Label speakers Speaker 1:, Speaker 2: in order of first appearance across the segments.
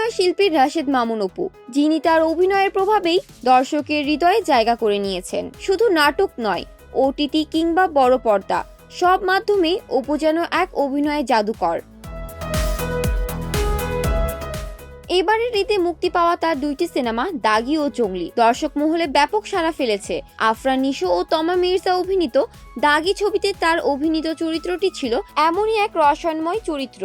Speaker 1: অভিনয় শিল্পী রাশেদ মামুন অপু, যিনি তার অভিনয়ের প্রভাবেই দর্শকের হৃদয়ে জায়গা করে নিয়েছেন। শুধু নাটক নয়, ওটিটি কিংবা বড় পর্দা সব মাধ্যমে অপু যেন এক অভিনয় জাদুকর। এবারের ঈদে মুক্তি পাওয়া তার দুইটি সিনেমা দাগি ও জঙ্গলি দর্শক মহলে ব্যাপক সাড়া ফেলেছে। আফরান নিশো ও তমা মির্জা অভিনীত দাগি ছবিতে তার অভিনীত চরিত্রটি ছিল এমনই এক রসায়নময় চরিত্র,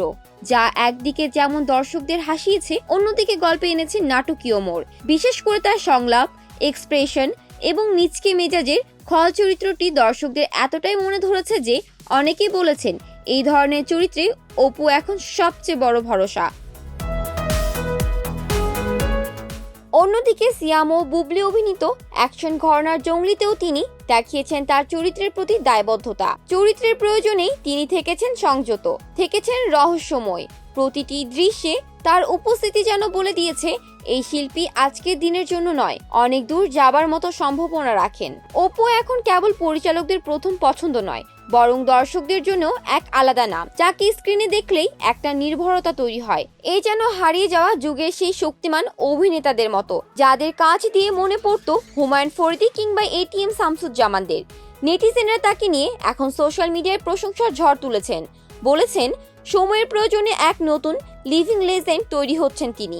Speaker 1: যা একদিকে যেমন দর্শকদের হাসিয়েছে, অন্যদিকে গল্পে এনেছে নাটকীয় মোড়। বিশেষ করে তার সংলাপ, এক্সপ্রেশন এবং মিচকে মেজাজের খল চরিত্রটি দর্শকদের এতটাই মনে ধরেছে যে অনেকেই বলেছেন এই ধরনের চরিত্রে অপু এখন সবচেয়ে বড় ভরসা। অন্যদিকে সিয়াম ও বুবলি অভিনীত অ্যাকশন ঘরানার জঙ্গলিতেও তিনি দেখিয়েছেন তার চরিত্রের প্রতি দায়বদ্ধতা। চরিত্রের প্রয়োজনেই তিনি থেকেছেন সংযত, থেকেছেন রহস্যময়। প্রতিটি দৃশ্যে তার উপস্থিতি যেন বলে দিয়েছে এই শিল্পী আজকের দিনের জন্য নয়, অনেক দূর যাবার মতো সম্ভাবনা রাখেন। অপু এখন কেবল পরিচালকদের প্রথম পছন্দ নয়, বরং দর্শকদের জন্য এক আলাদা নাম, যাকে স্ক্রিনে দেখলেই একটা নির্ভরতা তৈরি হয়। এই যেন হারিয়ে যাওয়া যুগের সেই শক্তিমান অভিনেতাদের মতো, যাদের কাজ দিয়ে মনে পড়তো হুমায়ুন ফরিদি কিংবা এটিএম শামসুজ্জামানদের। নেটিজেনরা তাকে নিয়ে এখন সোশ্যাল মিডিয়ায় প্রশংসার ঝড় তুলেছেন, বলেছেন সময়ের প্রয়োজনে এক নতুন লিভিং লেজেন্ড তৈরি হচ্ছেন তিনি।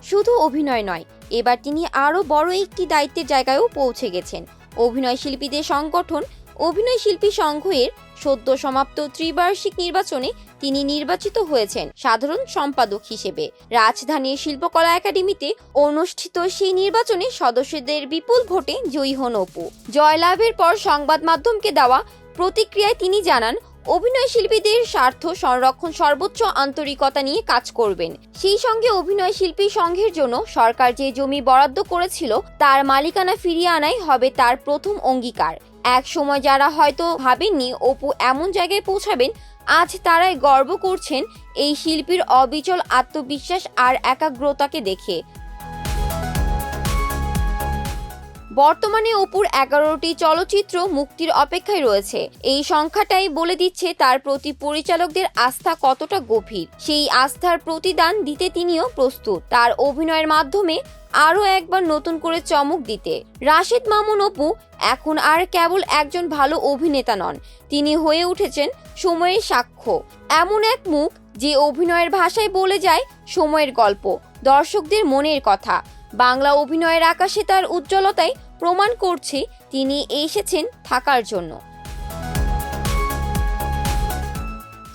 Speaker 1: শুধু অভিনয় নয়, এবার তিনি আরো বড় একটি দায়িত্বের জায়গায়ও পৌঁছে গেছেন। অভিনয় শিল্পীদের সংগঠন অভিনয় শিল্পী সংঘের সদ্য সমাপ্ত ত্রিবার্ষিক নির্বাচনে তিনি নির্বাচিত হয়েছেন সাধারণ সম্পাদক হিসেবে। রাজধানীর শিল্পকলা একাডেমিতে অনুষ্ঠিত সেই নির্বাচনে সদস্যদের বিপুল ভোটে জয়ী হন অপু। জয়লাভের পর সংবাদ মাধ্যমকে দেওয়া প্রতিক্রিয়ায় তিনি জানান, অভিনয় শিল্পীদের স্বার্থ সংরক্ষণ সর্বোচ্চ আন্তরিকতা নিয়ে কাজ করবেন। সেই সঙ্গে অভিনয় শিল্পী সংঘের জন্য সরকার যে জমি বরাদ্দ করেছিল তার মালিকানা ফিরিয়ে আনাই হবে তার প্রথম অঙ্গীকার। এক সময় যারা হয়তো ভাবেননি অপু এমন জায়গায় পৌঁছাবেন, আজ তারাই গর্ব করছেন এই শিল্পীর অবিচল আত্মবিশ্বাস আর একাগ্রতাকে দেখে। বর্তমানে অপুর 11টি চলচ্চিত্র মুক্তির অপেক্ষায় রয়েছে। এই সংখ্যাটাই বলে দিচ্ছে তার প্রতি পরিচালকদের আস্থা কতটা গভীর। সেই আস্থার প্রতিদান দিতে তিনিও প্রস্তুত, তার অভিনয়ের মাধ্যমে আরও একবার নতুন করে চমক দিতে। রাশেদ মামুন অপু এখন আর কেবল একজন ভালো অভিনেতা নন, তিনি হয়ে উঠেছেন সময়ের সাক্ষ্য। এমন এক মুখ যে অভিনয়ের ভাষায় বলে যায় সময়ের গল্প, দর্শকদের মনের কথা। বাংলা অভিনয়ের আকাশে তার উজ্জ্বলতায় প্রমাণ করছে তিনি এসেছেন থাকার জন্য।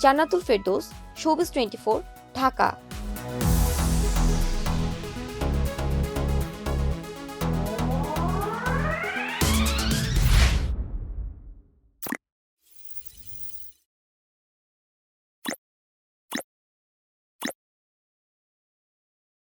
Speaker 1: জান্নাতুল ফেরদৌস, শোবিজ 24, ঢাকা।